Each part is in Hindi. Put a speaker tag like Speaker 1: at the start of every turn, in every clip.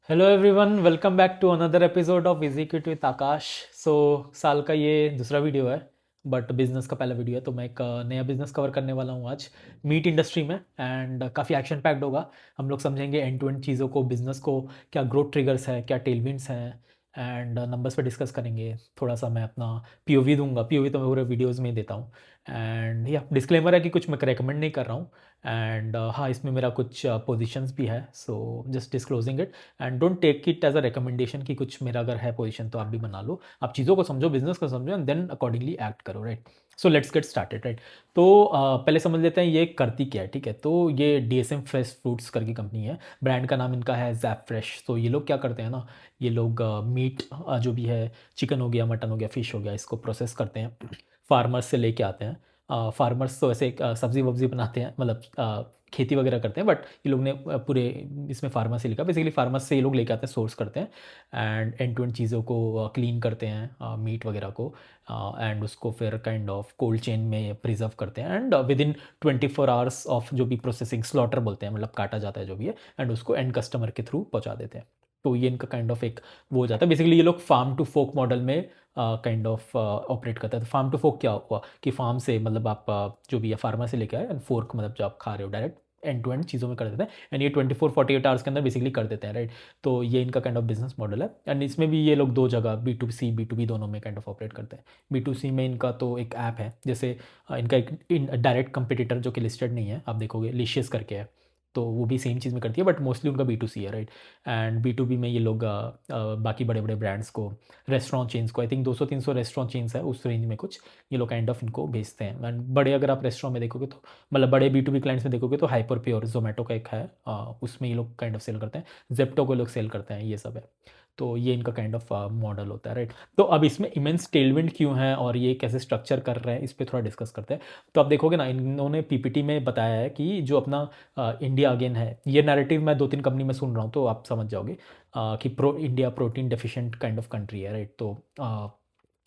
Speaker 1: Hello everyone, welcome back to another episode of executive with Akash. So साल का ये दूसरा वीडियो है, बट बिजनेस का पहला वीडियो है। तो मैं एक नया बिजनेस कवर करने वाला हूँ आज मीट इंडस्ट्री में, एंड काफ़ी एक्शन पैक्ड होगा। हम लोग समझेंगे एंड टू एंड चीज़ों को, बिजनेस को, क्या ग्रोथ ट्रिगर्स है, क्या टेलविंड्स हैं, एंड नंबर्स पे डिस्कस करेंगे। थोड़ा सा मैं अपना पीओवी दूंगा। पीओवी तो मैं पूरे वीडियोज़ में ही देता हूँ। एंड या डिस्क्लेमर है कि कुछ मैं रेकमेंड नहीं कर रहा हूँ। एंड हाँ, इसमें मेरा कुछ पोजीशंस भी है, so just disclosing it. And don't take it as a recommendation कि कुछ मेरा अगर है पोजीशन तो आप भी बना लो। आप चीज़ों को समझो, बिजनेस को समझो, एंड देन अकॉर्डिंगली एक्ट करो, right. So let's get started, right. तो पहले समझ लेते हैं ये करती क्या है, ठीक है। तो ये डीएसएम फ्रेश फ्रूट्स करके कंपनी है। ब्रांड का नाम इनका है जैप फ्रेश। तो ये लोग क्या करते हैं ना, ये लोग मीट जो भी है, चिकन हो गया, मटन हो गया, फिश हो गया, इसको प्रोसेस करते हैं, फार्मर्स से लेके आते हैं। फार्मर्स तो ऐसे सब्जी वब्जी बनाते हैं, मतलब खेती वगैरह करते हैं, बट ये लोग ने पूरे इसमें फार्मर से लिखा। बेसिकली फार्मर्स से ये लोग लेके आते हैं, सोर्स करते हैं, एंड एंड टू एंड चीज़ों को क्लीन करते हैं, मीट वगैरह को, एंड उसको फिर काइंड ऑफ कोल्ड चेन में प्रिजर्व करते हैं, and with in 24 hours of जो भी प्रोसेसिंग, स्लॉटर बोलते हैं, मतलब काटा जाता है जो भी है, एंड उसको एंड कस्टमर के थ्रू पहुंचा देते हैं। तो ये इनका काइंड ऑफ एक वो हो जाता है। बेसिकली ये लोग फार्म टू फोक मॉडल में काइंड ऑफ ऑपरेट करता है। तो फार्म टू फोक क्या हुआ कि फार्म से मतलब आप जो भी है फार्मर से लेके आए, एंड फोर्क मतलब जो आप खा रहे हो डायरेक्ट एंड टू एंड चीज़ों में कर देते हैं, एंड ये 24-48 आवर्स के अंदर बेसिकली कर देते हैं, राइट। तो ये इनका काइंड ऑफ बिजनेस मॉडल है, एंड इसमें भी ये लोग दो जगह B2C B2B दोनों में काइंड ऑफ ऑपरेट करते हैं। B2C में इनका तो एक ऐप है, जैसे इनका एक डायरेक्ट कंपिटिटर जो कि लिस्टेड नहीं है, आप देखोगे लिशियस करके है, तो वो भी सेम चीज़ में करती है, बट मोस्टली उनका B2C है, राइट। एंड B2B में ये लोग बाकी बड़े बड़े ब्रांड्स को, रेस्टोरेंट चेन्स को, आई थिंक 200-300 रेस्टोरेंट चेन्स है उस रेंज में कुछ, ये लोग काइंड ऑफ इनको भेजते हैं। एंड बड़े अगर आप रेस्टोरेंट में देखोगे तो, मतलब बड़े B2B क्लाइंट्स में देखोगे तो हाइपर प्योर, जोमेटो का एक है, उसमें ये लोग काइंड ऑफ सेल करते हैं, जेप्टो को लोग सेल करते हैं, ये सब है। तो ये इनका काइंड ऑफ मॉडल होता है, राइट। तो अब इसमें इमेंस टेलविंड क्यों है और ये कैसे स्ट्रक्चर कर रहे हैं, इस पर थोड़ा डिस्कस करते हैं। तो आप देखोगे ना, इन्होंने पीपीटी में बताया है कि जो अपना इंडिया अगेन है, ये नैरेटिव मैं 2-3 कंपनी में सुन रहा हूँ, तो आप समझ जाओगे कि India protein deficient kind of country है, राइट। तो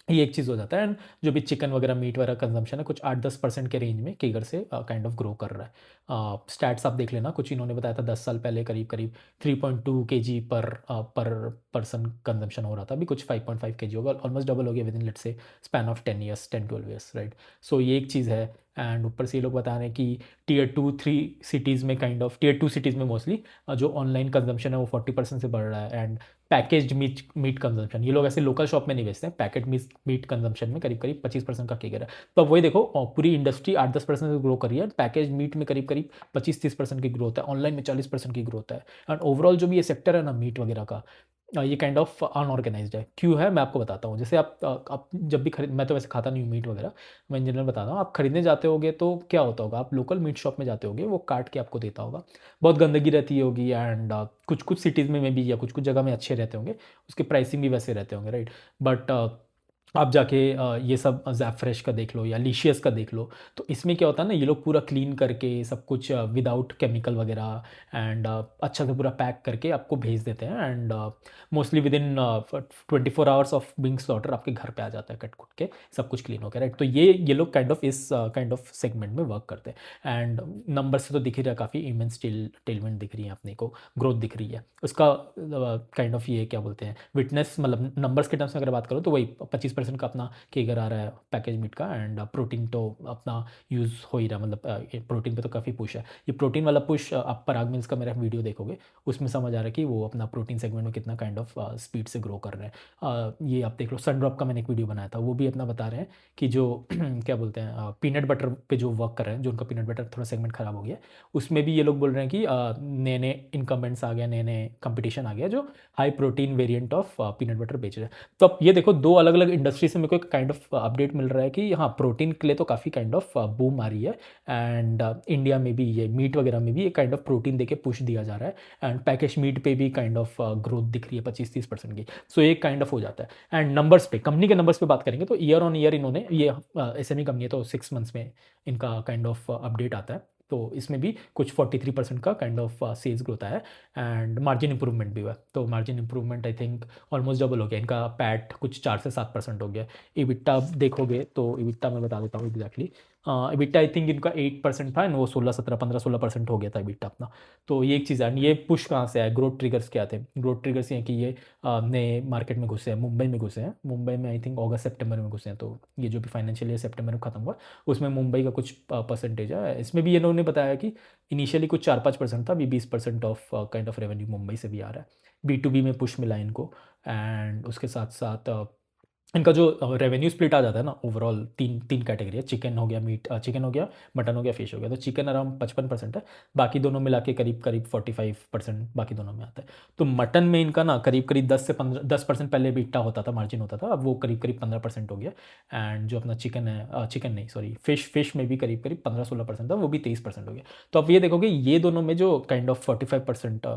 Speaker 1: ये एक चीज़ हो जाता है। एंड जो भी चिकन वगैरह, मीट वगैरह कंजम्पशन है, कुछ 8-10% के रेंज में केगर से काइंड ऑफ ग्रो कर रहा है। स्टैट्स आप देख लेना, कुछ इन्होंने बताया था 10 साल पहले करीब करीब 3.2 kg पर पर्सन कंजम्पशन हो रहा था, अभी कुछ 5.5 kg होगा, ऑलमोस्ट डबल हो गया within let's say span of 10-12 years, right. So ये एक चीज़ है। एंड ऊपर से ये लोग बता रहे हैं कि Tier 2-3 सिटीज़ में, काइंड ऑफ Tier 2 सिटीज़ में मोस्टली जो ऑनलाइन कंजम्पशन है वो 40% से बढ़ रहा है। एंड पैकेज्ड मीट कंजम्पशन, ये लोग ऐसे लोकल शॉप में नहीं बेचते हैं, पैकेट मीट कंजम्पशन में करीब करीब 25% का केगर है। तो अब वही देखो, पूरी इंडस्ट्री 8-10% से ग्रो कर रही है, पैकेज मीट में करीब करीब 25-30% की ग्रोथ है, ऑनलाइन में 40% की ग्रोथ है। एंड ओवरऑल जो भी ये सेक्टर है ना मीट वगैरह का, ये काइंड ऑफ अनऑर्गेनाइज्ड है। क्यों है मैं आपको बताता हूँ। जैसे आप जब भी खरीद, मैं तो वैसे खाता नहीं हूँ मीट वगैरह, मैं इन जनरल बताता हूँ। आप खरीदने जाते होगे तो क्या होता होगा, आप लोकल मीट शॉप में जाते होगे, वो काट के आपको देता होगा, बहुत गंदगी रहती होगी, एंड कुछ कुछ सिटीज़ में भी, या कुछ कुछ जगह में अच्छे रहते होंगे, उसके प्राइसिंग भी वैसे रहते होंगे, राइट। बट आप जाके ये सब ज़ैफ़्रेश का देख लो या लिशियस का देख लो, तो इसमें क्या होता है ना, ये लोग पूरा क्लीन करके सब कुछ विदाउट केमिकल वगैरह, एंड अच्छा से पूरा पैक करके आपको भेज देते हैं, and mostly with in 24 hours of being slaughter आपके घर पे आ जाता है, कट कुट के सब कुछ क्लीन हो गया, राइट। तो ये लोग काइंड ऑफ इस काइंड ऑफ सेगमेंट में वर्क करते हैं। एंड नंबर से तो दिख ही रहा है, काफ़ी इमेंस टेलमेंट दिख रही है अपने को, ग्रोथ दिख रही है उसका, काइंड ऑफ ये क्या बोलते हैं, विटनेस, मतलब नंबर्स के टर्म्स में अगर बात करो तो वही 25% का अपना केगर आ रहा है पैकेज मीट का। एंड प्रोटीन तो अपना यूज़ हो ही रहा है, मतलब प्रोटीन पे तो काफ़ी पुश है। ये प्रोटीन वाला पुश आप पराग मिल्स का मेरा वीडियो देखोगे, उसमें समझ आ रहा है कि वो अपना प्रोटीन सेगमेंट में कितना काइंड ऑफ स्पीड से ग्रो कर रहे हैं। ये आप देख लो, सनड्रॉप का मैंने एक वीडियो बनाया था, वो भी अपना बता रहे हैं कि जो क्या बोलते हैं, पीनट बटर पे जो वर्क कर रहे हैं, जो उनका पीनट बटर थोड़ा सेगमेंट खराब हो गया, उसमें भी ये लोग बोल रहे हैं कि नए नए इनकम्बेंट्स आ गया, नए नए कंपटीशन आ गया, जो high protein variant of peanut butter बेच रहे हैं। तो अब ये देखो, दो अलग अलग इंडस्ट्री से मेरे को एक काइंड ऑफ अपडेट मिल रहा है कि हाँ, प्रोटीन के लिए तो काफ़ी काइंड ऑफ बूम आ रही है, एंड इंडिया में भी ये मीट वगैरह में भी एक काइंड ऑफ प्रोटीन देके पुश दिया जा रहा है, एंड पैकेज मीट पे भी काइंड ऑफ ग्रोथ दिख रही है 25-30% की। सो एक काइंड ऑफ हो जाता है। एंड नंबर्स पे, कंपनी के नंबर्स पे बात करेंगे तो ईयर ऑन ईयर इन्होंने, ये SME कंपनी है तो 6 मंथ्स में इनका काइंड ऑफ अपडेट आता है, तो इसमें भी कुछ 43% का काइंड ऑफ सेल्स ग्रोथ आया है, एंड मार्जिन इंप्रूवमेंट भी हुआ है। तो margin improvement I think almost double हो गया इनका, पैट कुछ 4 से 7% हो गया। इबिट्टा देखोगे तो इबिट्टा मैं बता देता हूँ एग्जैक्टली, EBITDA आई थिंक इनका 8% था एंड वो 16 17 15 16% हो गया था EBITDA अपना। तो ये एक चीज़ है। एंड ये पुश कहाँ से आया, ग्रोथ ट्रिगर्स क्या थे? ग्रोथ ट्रिगर्स ये हैं कि ये नए मार्केट में घुसे हैं, मुंबई में घुसे हैं। मुंबई में आई थिंक अगस्त सितंबर में घुसे हैं, तो ये जो भी फाइनेंशियल ईयर सितंबर में खत्म हुआ उसमें मुंबई का कुछ परसेंटेज है। इसमें भी इन्होंने बताया कि इनिशियली कुछ 4-5% था, अभी 20% of kind of revenue Mumbai से भी आ रहा है। B2B में पुश मिला इनको। एंड उसके साथ साथ इनका जो रेवेन्यू स्प्लिट आ जाता है ना, ओवरऑल तीन तीन कैटेगरी है, चिकन हो गया, चिकन हो गया, मटन हो गया, फिश हो गया। तो चिकन अराउंड 55% है, बाकी दोनों मिला के करीब करीब 45% बाकी दोनों में आता है। तो मटन में इनका ना करीब करीब 10% पहले बीटा होता था, मार्जिन होता था, अब वो करीब करीब 15% हो गया। एंड जो अपना चिकन है, चिकन नहीं सॉरी, फिश में भी करीब करीब 15-16% था, वो भी 23% हो गया। तो आप ये देखोगे ये दोनों में जो काइंड ऑफ 45%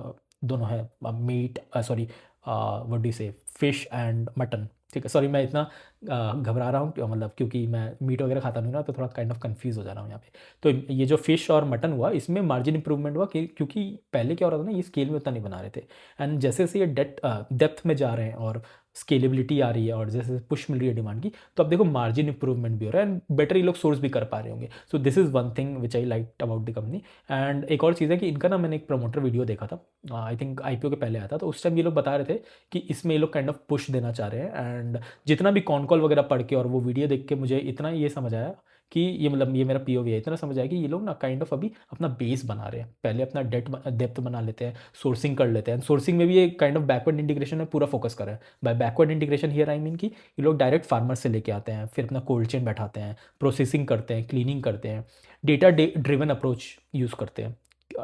Speaker 1: दोनों है, मीट सॉरी व्हाट डू से, फिश एंड मटन। ठीक है, सॉरी मैं इतना घबरा रहा हूँ मतलब क्योंकि मैं मीट वगैरह खाता नहीं ना, तो थोड़ा काइंड ऑफ कंफ्यूज हो जा रहा हूँ यहाँ पे। तो ये जो फिश और मटन हुआ इसमें मार्जिन इंप्रूवमेंट हुआ क्योंकि पहले क्या हो रहा था ना, ये स्केल में उतना नहीं बना रहे थे। एंड जैसे जैसे ये डेप्थ में जा रहे हैं और स्केलेबिलिटी आ रही है और जैसे पुश मिल रही है डिमांड की, तो अब देखो मार्जिन इंप्रूवमेंट भी हो रहा है एंड बेटर ये लोग सोर्स भी कर पा रहे होंगे। सो this is one thing which I like about the company. And एक और चीज़ है कि इनका ना मैंने एक प्रमोटर वीडियो देखा था, आई थिंक IPO के पहले आया था, तो उस टाइम ये लोग बता रहे थे कि इसमें ये लोग काइंड ऑफ पुश देना चाह रहे हैं। एंड जितना भी कॉन कॉल वगैरह पढ़ के और वो वीडियो देख के मुझे इतना ये समझ आया कि ये मतलब ये मेरा POV है, इतना समझ आया कि ये लोग ना काइंड ऑफ अभी अपना बेस बना रहे हैं। पहले अपना डेप्थ बना लेते हैं, सोर्सिंग कर लेते हैं। सोर्सिंग में भी ये काइंड ऑफ बैकवर्ड इंटीग्रेशन में पूरा फोकस कर रहे हैं। By backward integration here I mean कि ये लोग डायरेक्ट फार्मर से लेके आते हैं, फिर अपना कोल्ड चेन बैठाते हैं, प्रोसेसिंग करते हैं, क्लीनिंग करते हैं, डेटा ड्रिवन अप्रोच यूज़ करते हैं।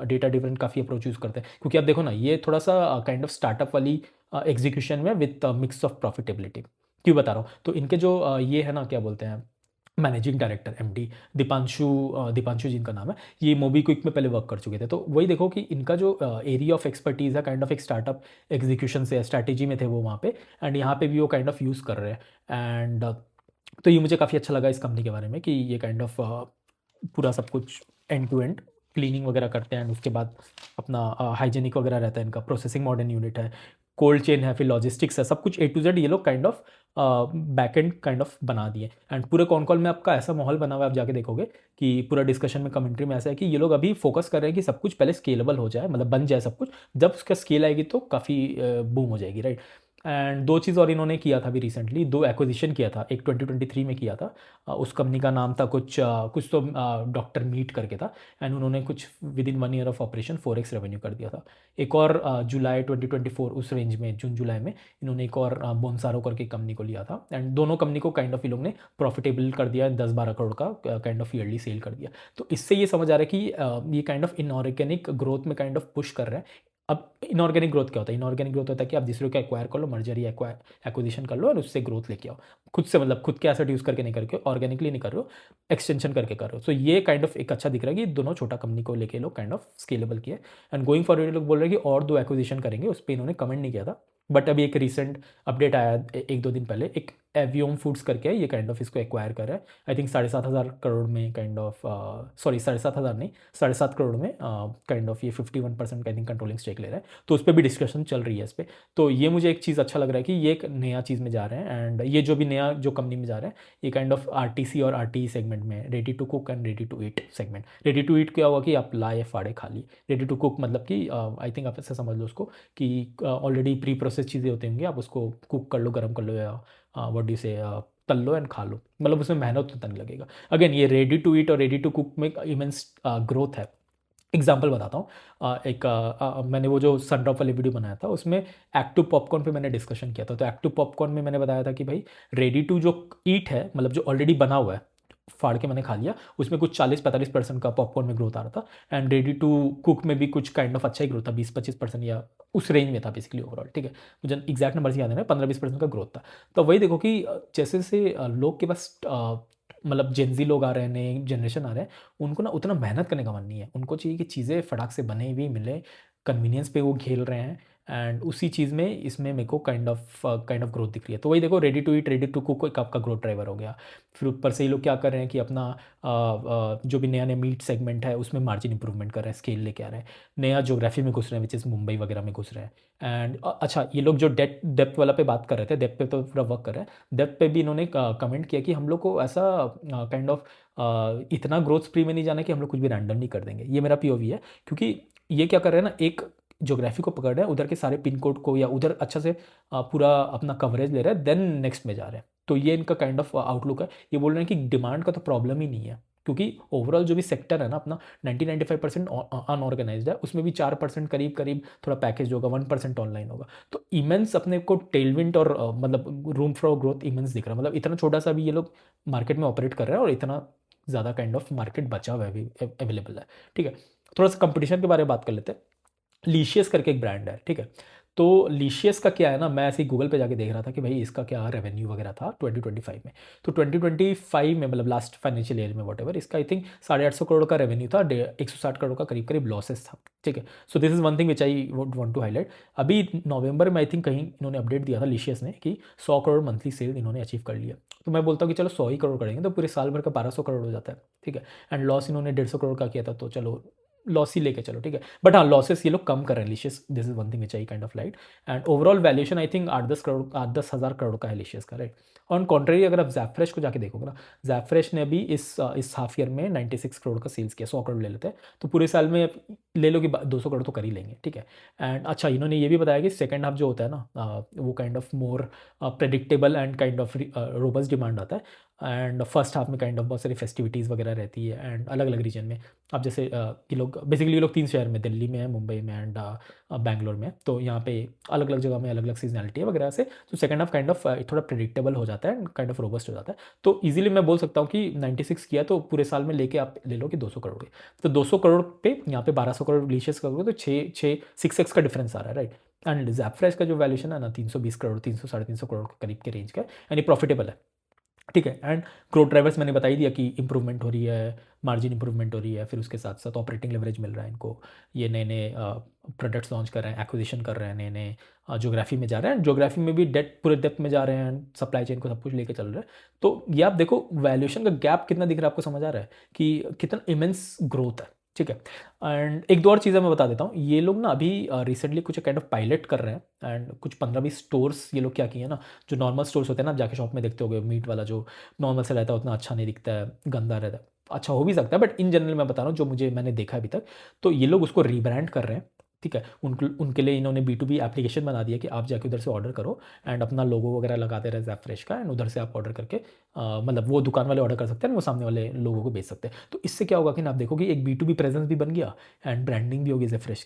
Speaker 1: डेटा ड्रिवन काफ़ी अप्रोच यूज़ करते हैं, क्योंकि आप देखो ना ये थोड़ा सा काइंड ऑफ स्टार्टअप वाली एग्जीक्यूशन में विथ मिक्स ऑफ प्रॉफिटेबिलिटी। क्यों बता रहा हूँ, तो इनके जो ये है ना, क्या बोलते हैं, मैनेजिंग डायरेक्टर MD दीपांशु जी इनका नाम है, ये मोबीक्विक में पहले वर्क कर चुके थे। तो वही देखो कि इनका जो एरिया ऑफ एक्सपर्टीज़ है काइंड ऑफ एक स्टार्टअप एग्जीक्यूशन से, स्ट्रैटेजी में थे वो वहाँ पे, एंड यहाँ पे भी वो काइंड ऑफ यूज़ कर रहे हैं। एंड तो ये मुझे काफ़ी अच्छा लगा इस कंपनी के बारे में कि ये काइंड ऑफ पूरा सब कुछ एंड टू एंड क्लीनिंग वगैरह करते हैं एंड उसके बाद अपना हाइजेनिक वगैरह रहता है। इनका प्रोसेसिंग मॉडर्न यूनिट है, कोल्ड चेन है, फिर लॉजिस्टिक्स है, सब कुछ A to Z ये लोग kind of back and kind of बना दिए। एंड पूरे कॉन कॉल में आपका ऐसा माहौल बना हुआ है, आप जाके देखोगे कि पूरा डिस्कशन में कमेंट्री में ऐसा है कि ये लोग अभी फोकस कर रहे हैं कि सब कुछ पहले स्केलेबल हो जाए, मतलब बन जाए सब कुछ, जब उसका स्केल आएगी तो काफ़ी बूम हो जाएगी, राइट। एंड दो चीज़ और इन्होंने किया था अभी रिसेंटली, दो एक्विजिशन किया था, एक 2023 में किया था। उस कंपनी का नाम था कुछ तो डॉक्टर मीट करके था। एंड उन्होंने कुछ with in 1 year of operation 4x revenue कर दिया था। एक और जुलाई 2024 उस रेंज में, जून जुलाई में इन्होंने एक और बोनसारो करके कंपनी को लिया था। एंड दोनों कंपनी को काइंड ऑफ ये लोग ने प्रॉफिटेबल कर दिया, 10-12 करोड़ का काइंड ऑफ ईयरली सेल कर दिया। तो इससे ये समझ आ रहा है कि ये काइंड ऑफ इनऑर्गेनिक ग्रोथ में काइंड ऑफ पुश कर रहे हैं। अब इनऑर्गेनिक ग्रोथ क्या होता है? इनऑर्गेनिक ग्रोथ होता है कि आप दूसरे को एक्वायर कर लो, मर्जर या एक्विजिशन कर लो और उससे ग्रोथ लेके आओ। खुद से, मतलब खुद के एसेट यूज़ करके नहीं करके, ऑर्गेनिकली नहीं कर रहे हो, एक्सटेंशन करके कर रहे हो। सो ये काइंड ऑफ एक अच्छा दिख रहा है कि दोनों छोटा कंपनी को लेके लोग काइंड ऑफ स्केलेबल किया। एंड गोइंग फॉरवर्ड लोग बोल रहे हैं कि और 2 एक्विजिशन करेंगे, उस पर इन्होंने कमेंट नहीं किया था। बट अभी एक रिसेंट अपडेट आया 1-2 दिन पहले, एक एवियोम फूड्स करके है, ये काइंड ऑफ इसको एक्वायर कर रहा है। आई थिंक 7,500 करोड़ में काइंड ऑफ, सॉरी 7,500 नहीं, 7.5 करोड़ में काइंड ऑफ ये 51% का आई थिंक कंट्रोलिंग स्टेक ले रहा है। तो उस पर भी डिस्कशन चल रही है इस पर। तो ये मुझे एक चीज़ अच्छा लग रहा है कि ये एक नया चीज़ में जा रहे हैं। एंड ये जो भी नया जो कंपनी में जा रहे हैं, ये काइंड ऑफ RTC और RTE सेगमेंट में, ready to cook and ready to eat segment. Ready to eat क्या हुआ कि आप लाए फाड़े खा लिए, रेडी टू कुक मतलब कि आई थिंक आप ऐसे समझ लो उसको कि ऑलरेडी प्री प्रोसेस चीज़ें होती होंगी, आप उसको कुक कर लो, गर्म कर लो, या व्हाट डू से तल लो एंड खा लो, मतलब उसमें मेहनत उतना नहीं लगेगा। अगेन ये रेडी टू ईट और रेडी टू कुक में इमेंस ग्रोथ है। एग्जाम्पल बताता हूँ, मैंने वो जो सनड्रॉप वाली वीडियो बनाया था उसमें एक्टिव पॉपकॉर्न पे मैंने डिस्कशन किया था। तो एक्टिव पॉपकॉर्न में मैंने बताया था कि भाई रेडी टू जो ईट है, मतलब जो ऑलरेडी बना हुआ है, फाड़ के मैंने खा लिया, उसमें कुछ 40-45% का पॉपकॉर्न में ग्रोथ आ रहा था। एंड रेडी टू कुक में भी कुछ काइंड ऑफ अच्छा ही ग्रोथ था, 20-25% या उस रेंज में था बेसिकली ओवरऑल, ठीक है। मुझे एग्जैक्ट नंबर से याद है, 15-20% का ग्रोथ था। तो वही देखो कि जैसे जैसे लोग के पास मतलब जेनजी लोग आ रहे हैं, नए जनरेशन आ रहे हैं, उनको ना उतना मेहनत करने का मन नहीं है। उनको चाहिए कि चीज़ें फटाक से बने हुई मिले, कन्वीनियंस पे वो खेल रहे हैं। एंड उसी चीज़ में इसमें मेरे को काइंड ऑफ ग्रोथ दिख रही है। तो वही देखो, ready to eat, ready to cook एक आपका ग्रोथ ड्राइवर हो गया। फिर ऊपर से ये लोग क्या कर रहे हैं कि अपना जो भी नया नया मीट सेगमेंट है उसमें मार्जिन इंप्रूवमेंट कर रहे हैं, स्केल लेके आ रहे हैं, नया ज्योग्राफी में घुस रहे हैं, विच इज़ मुंबई वगैरह में घुस रहे हैं। एंड अच्छा, ये लोग जो डेप्थ वाला पे बात कर रहे थे, डेप्थ पे तो पूरा वर्क कर रहे हैं। डेप्थ पे भी इन्होंने कमेंट किया कि हम लोग को ऐसा काइंड ऑफ इतना ग्रोथ स्प्री में नहीं जाना कि हम लोग कुछ भी रैंडम नहीं कर देंगे। ये मेरा पीओवी है, क्योंकि ये क्या कर रहे हैं ना, एक ज्योग्राफी को पकड़ रहे हैं, उधर के सारे पिन कोड को या उधर अच्छा से पूरा अपना कवरेज ले रहे हैं, देन नेक्स्ट में जा रहे हैं। तो ये इनका काइंड ऑफ आउटलुक है। ये बोल रहे हैं कि डिमांड का तो प्रॉब्लम ही नहीं है, क्योंकि ओवरऑल जो भी सेक्टर है ना अपना 90-95% अनऑर्गेनाइज्ड है, उसमें भी 4% करीब करीब थोड़ा पैकेज होगा, 1% ऑनलाइन होगा। तो इमेंस अपने को टेलविंड और मतलब रूम फॉर ग्रोथ इमेंस दिख रहा है। मतलब इतना छोटा सा भी ये लोग मार्केट में ऑपरेट कर रहे हैं और इतना ज़्यादा काइंड ऑफ मार्केट बचा हुआ है, अभी अवेलेबल है। ठीक है, थोड़ा सा कंपटीशन के बारे में बात कर लेते हैं। लीशियस करके एक ब्रांड है, ठीक है। तो लीशियस का क्या है ना, मैं ऐसे ही गूगल पे जाके देख रहा था कि भाई इसका क्या रेवेन्यू वगैरह था 2025 में। तो 2025 में मतलब लास्ट फाइनेंशियल ईयर में वॉट एवर, इसका आई थिंक 850 करोड़ का रेवेन्यू था, 160 करोड़ का करीब करीब लॉसेस था। ठीक है, so this is one thing which I would want to highlight. अभी नवंबर में आई थिंक कहीं इन्होंने अपडेट दिया था लीशियस ने कि 100 करोड़ मंथली सेल इन्होंने अचीव कर लिया। तो मैं बोलता हूँ कि चलो 100 ही करोड़ करेंगे तो पूरे साल भर का 1200 करोड़ हो जाता है। ठीक है, एंड लॉस इन्होंने 150 करोड़ का किया था, तो चलो लॉस ही लेके चलो, ठीक है। बट हाँ, लॉसेस ये लोग कम कर रहे हैं Licious, this is one thing which I kind of light. And overall valuation I think 8-10 crore, 8-10 हज़ार करोड़ का है लिशियस का, राइट। ऑन कॉन्ट्रेरी अगर आप जैफ्रेश को जाके देखोगे ना, जैफ्रेश ने भी इस हाफ ईयर में 96 करोड़ का सेल्स किया, 100 करोड़ ले लेते हैं तो पूरे साल में ले लो कि 200 करोड़ तो कर ही लेंगे। ठीक है, एंड अच्छा इन्होंने ये भी बताया कि सेकंड हाफ जो होता है ना, वो kind of more predictable and kind of robust demand आता है। एंड फर्स्ट हाफ में काइंड ऑफ बहुत सारी फेस्टिविटीज़ वगैरह रहती है, एंड अलग अलग रीजन में। अब जैसे ये लोग बेसिकली, ये लोग 3 शहर में, दिल्ली में है, मुंबई में एंड बैंगलोर में, तो यहाँ पे अलग अलग जगह में अलग अलग सीजनलिटी है वगैरह से। तो सेकंड हाफ काइंड ऑफ थोड़ा प्रेडिक्टेबल हो जाता है, काइंड ऑफ रोबस्ट हो जाता है। तो इजीली मैं बोल सकता हूँ कि 96 किया तो पूरे साल में लेके आप ले लो कि 200 करोड़ के, तो 200 करोड़ पे यहाँ पे 1200 करोड़ लीशियस करोगे तो 6x का डिफरेंस आ रहा है, राइट। एंड जैफ्रेश का जो वैल्यूशन है ना, 320 करोड़, 300-350 करोड़ के करीब के रेंज का है, यानी प्रॉफिटेबल है। ठीक है, एंड ग्रोथ ड्राइवर्स मैंने बता ही दिया कि इंप्रूवमेंट हो रही है, मार्जिन इंप्रूवमेंट हो रही है, फिर उसके साथ साथ ऑपरेटिंग लेवरेज मिल रहा है इनको, ये नए नए प्रोडक्ट्स लॉन्च कर रहे हैं, एक्विजिशन कर रहे हैं, नए नए ज्योग्राफी में जा रहे हैं, ज्योग्राफी में भी पूरे डेप्थ में जा रहे हैं, सप्लाई चेन को सब कुछ लेके चल रहे हैं। तो ये आप देखो वैल्यूएशन का गैप कितना दिख रहा है, आपको समझ आ रहा है कि कितना इमेंस ग्रोथ है। ठीक है, एंड एक दो और चीज़ें मैं बता देता हूँ। ये लोग ना अभी रिसेंटली कुछ काइंड ऑफ पायलट कर रहे हैं, एंड कुछ 15-20 स्टोर्स ये लोग क्या किए हैं ना, जो नॉर्मल स्टोर्स होते हैं ना, आप जाके शॉप में देखते होगे, मीट वाला जो नॉर्मल से रहता है उतना अच्छा नहीं दिखता है, गंदा रहता है। अच्छा हो भी सकता है, बट इन जनरल मैं बता रहा हूँ जो मैंने देखा अभी तक। तो ये लोग उसको रीब्रांड कर रहे हैं। ठीक है, उनके लिए इन्होंने B2B एप्लीकेशन बना दिया कि आप जाके उधर से ऑर्डर करो, एंड अपना लोगो वगैरह लगाते रहे जैफ्रेश का, एंड उधर से आप ऑर्डर करके मतलब वो दुकान वाले ऑर्डर कर सकते हैं, वो सामने वाले लोगों को बेच सकते हैं। तो इससे क्या होगा कि ना, आप देखो कि एक B2B प्रेजेंस भी बन गया, एंड ब्रांडिंग भी होगी जैफ्रेश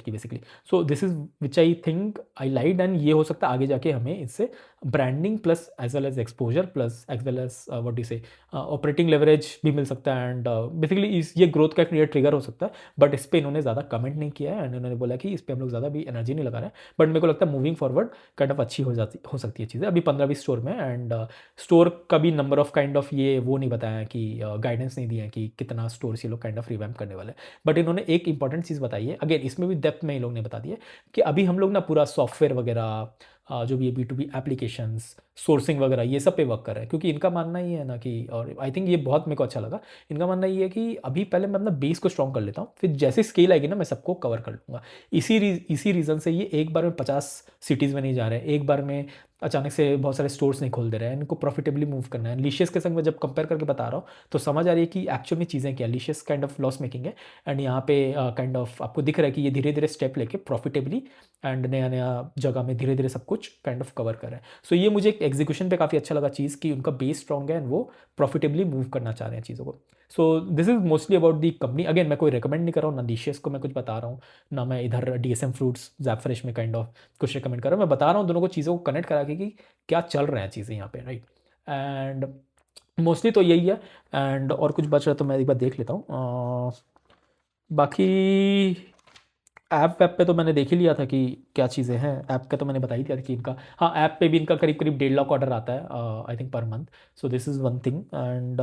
Speaker 1: की बेसिकली। So this is which I think I liked, and ये हो सकता है आगे जाके हमें इससे branding plus as well as exposure plus as well as what do say operating leverage भी मिल सकता है, एंड बेसिकली ये ग्रोथ का एक ट्रिगर हो सकता है। बट इस पर इन्होंने ज़्यादा कमेंट नहीं किया है, एंड उन्होंने बोला कि इस पर हम लोग ज़्यादा भी एनर्जी नहीं लगा रहे हैं। बट मेरे को लगता है मूविंग फॉरवर्ड काइंड ऑफ अच्छी हो सकती है चीज़ें। अभी 15-20 स्टोर में, एंड स्टोर का भी नंबर ऑफ काइंड ऑफ ये वो नहीं बताया कि गाइडेंस नहीं दिया है कि कितना स्टोर्स ये लोग काइंड ऑफ रिवैम्प करने वाले हैं। बट इन्होंने एक इंपॉर्टेंट चीज़ बताई है, अगेन इसमें भी डेप्थ में इन लोग ने बता दिया कि अभी हम लोग ना पूरा सॉफ्टवेयर वगैरह, जो भी ये B2B एप्लीकेशंस, सोर्सिंग वगैरह, ये सब पे वर्क कर रहे हैं। क्योंकि इनका मानना ये है ना कि, और आई थिंक ये बहुत मेरे को अच्छा लगा, इनका मानना ये है कि अभी पहले मैं अपना बेस को स्ट्रॉन्ग कर लेता हूँ, फिर जैसे स्केल आएगी ना मैं सबको कवर कर लूँगा। इसी रीज़न से ये एक बार में 50 सिटीज़ में नहीं जा रहे हैं, एक बार में अचानक से बहुत सारे स्टोर्स नहीं खोल दे रहे हैं, इनको प्रॉफिटेबली मूव करना है। लीशियस के संग में जब कंपेयर करके बता रहा हूँ तो समझ आ रही है कि एक्चुअल में चीज़ें क्या, लीशियस काइंड ऑफ लॉस मेकिंग है, एंड यहाँ पे काइंड ऑफ आपको दिख रहा है कि ये धीरे धीरे स्टेप लेके प्रॉफिटेबली एंड नया नया जगह में धीरे धीरे सब कुछ काइंड ऑफ कवर कर रहे हैं। सो ये मुझे एक एग्जीक्यूशन पे काफ़ी अच्छा लगा चीज़ कि उनका बेस स्ट्रॉन्ग है एंड वो प्रॉफिटेबली मूव करना चाह रहे हैं चीज़ों को। सो this is mostly about the company. Again मैं कोई रिकमेंड नहीं कर रहा हूँ, ना लीशियस को मैं कुछ बता रहा हूँ, ना मैं इधर DSM फ्रूट्स जैफ्रेश में काइंड ऑफ कुछ रिकमेंड कर रहा हूँ। मैं बता रहा हूँ दोनों को, चीज़ों को कनेक्ट करा के कि क्या चल रहा है चीज़ें यहाँ पे, राइट। एंड मोस्टली तो यही है, एंड और कुछ बच रहा है तो मैं एक बार देख लेता हूँ। बाकी ऐप पे तो मैंने देख ही लिया था कि क्या चीज़ें हैं। ऐप का तो मैंने बता ही दिया था कि इनका, हाँ, ऐप पे भी इनका करीब करीब 1.5 लाख ऑर्डर आता है I think per month. So this is one thing, and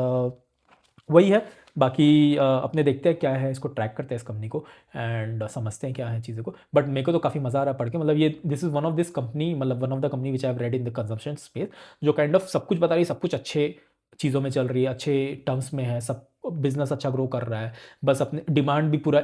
Speaker 1: वही है। बाकी अपने देखते हैं क्या है, इसको ट्रैक करते हैं इस कंपनी को एंड समझते हैं क्या है चीज़ों को। बट मेरे को तो काफ़ी मज़ा आ रहा है पढ़ के, मतलब ये this is one of this company, मतलब one of the company which I have read in the consumption space, जो काइंड ऑफ सब कुछ बता रही है, सब कुछ अच्छे चीज़ों में चल रही है, अच्छे टर्म्स में है, सब बिजनेस अच्छा ग्रो कर रहा है, बस अपने डिमांड भी पूरा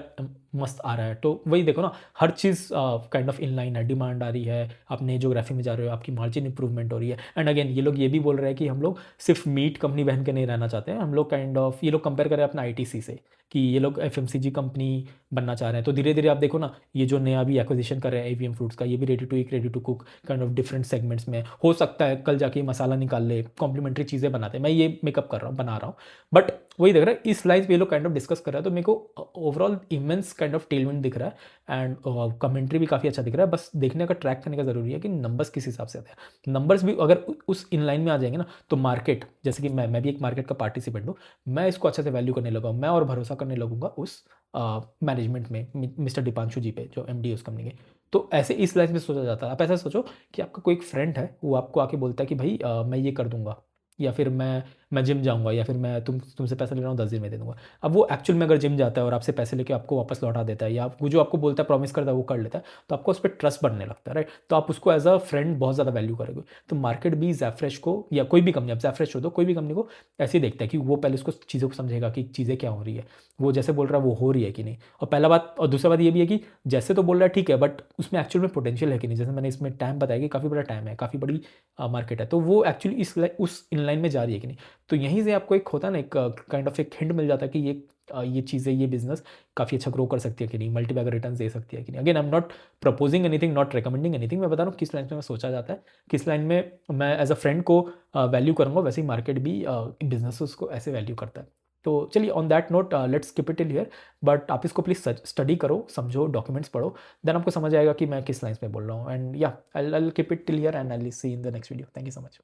Speaker 1: मस्त आ रहा है। तो वही देखो ना, हर चीज़ काइंड ऑफ इन लाइन है, डिमांड आ रही है, अपने जोग्राफी में जा रहे हो, आपकी मार्जिन इंप्रूवमेंट हो रही है। एंड अगेन ये लोग ये भी बोल रहे हैं कि हम लोग सिर्फ मीट कंपनी बहन के नहीं रहना चाहते हैं, हम लोग काइंड ऑफ, ये लोग कंपेयर करें अपना आईटीसी से, कि ये लोग एफएमसीजी कंपनी बनना चाह रहे हैं। तो धीरे धीरे आप देखो ना, ये जो नया भी एक्विजिशन कर रहे हैं एवीएम फ्रूट्स का, ये भी ready to eat, ready to cook kind of different segments में हो सकता है कल जाके मसाला निकाल ले, कॉम्प्लीमेंट्री चीज़ें बनाते हैं। मैं ये मेकअप कर रहा हूँ, बना रहा हूँ, बट वही देख रहा है इस लाइन पे ये लोग काइंड ऑफ डिस्कस कर रहा है। तो मेरे को ओवरऑल इमेंस काइंड ऑफ टेलमेंट दिख रहा है एंड कमेंट्री भी काफ़ी अच्छा दिख रहा है। बस देखने का, ट्रैक करने का ज़रूरी है कि नंबर्स किस हिसाब से आते हैं। नंबर्स भी अगर उस इन लाइन में आ जाएंगे ना, तो मार्केट, जैसे कि मैं भी एक मार्केट का पार्टिसिपेंट हूँ, मैं इसको अच्छे से वैल्यू करने लगा, मैं और भरोसा करने लगूंगा उस मैनेजमेंट में, मिस्टर दीपांशु जी पे, जो एमडी है उस कंपनी के। तो ऐसे इस लाइन में सोचा जाता है। आप ऐसा सोचो कि आपका कोई एक फ्रेंड है, वो आपको आके बोलता है कि भाई मैं ये कर दूंगा, या फिर मैं जिम जाऊँगा, या फिर मैं तुमसे पैसा ले रहा हूँ 10 दिन में दे दूँगा। अब वो एक्चुअल में अगर जिम जाता है और आपसे पैसे लेके आपको वापस लौटा देता है, या वो जो आपको बोलता है, प्रॉमिस करता है, वो कर लेता है, तो आपको उस पे ट्रस्ट बढ़ने लगता है, राइट? तो आप उसको एज़ अ फ्रेंड बहुत ज़्यादा वैल्यू करोगे। तो मार्केट भी ज़ैफ्रेश को, या कोई भी कंपनी, आप ज़ैफ्रेश हो दो, कोई भी कंपनी को ऐसे ही देखता है कि वो पहले उसको चीज़ों को समझेगा कि चीज़ें क्या हो रही है, वो जैसे बोल रहा है वो हो रही है कि नहीं। और पहला बात, और दूसरा बात ये भी है कि जैसे तो बोल रहा है ठीक है, बट उसमें एक्चुअल में पोटेंशियल है कि नहीं। जैसे मैंने इसमें टाइम बताया कि काफ़ी बड़ा टाइम है, काफ़ी बड़ी मार्केट है, तो वो एक्चुअली उस इन लाइन में जा रही है कि नहीं। तो यहीं से आपको एक होता है ना, एक काइंड ऑफ एक हिंट मिल जाता है कि ये चीज़ें, ये बिजनेस काफ़ी अच्छा ग्रो कर सकती है कि नहीं, मल्टीबैगर रिटर्न दे सकती है कि नहीं। Again I am not proposing anything, not recommending anything, मैं बता रहा हूँ किस लाइन में मैं सोचा जाता है, किस लाइन में मैं एज अ फ्रेंड को वैल्यू करूँगा, वैसे ही मार्केट भी बिजनेस को ऐसे वैल्यू करता है। तो चलिए, on that note let's keep it till here. But आप इसको प्लीज़ स्टडी करो, समझो, डॉक्यूमेंट्स पढ़ो, देन आपको समझ आएगा कि मैं किस लाइन में बोल रहा हूँ। एंड या I keep it till here and I will see in the next video. Thank you so much.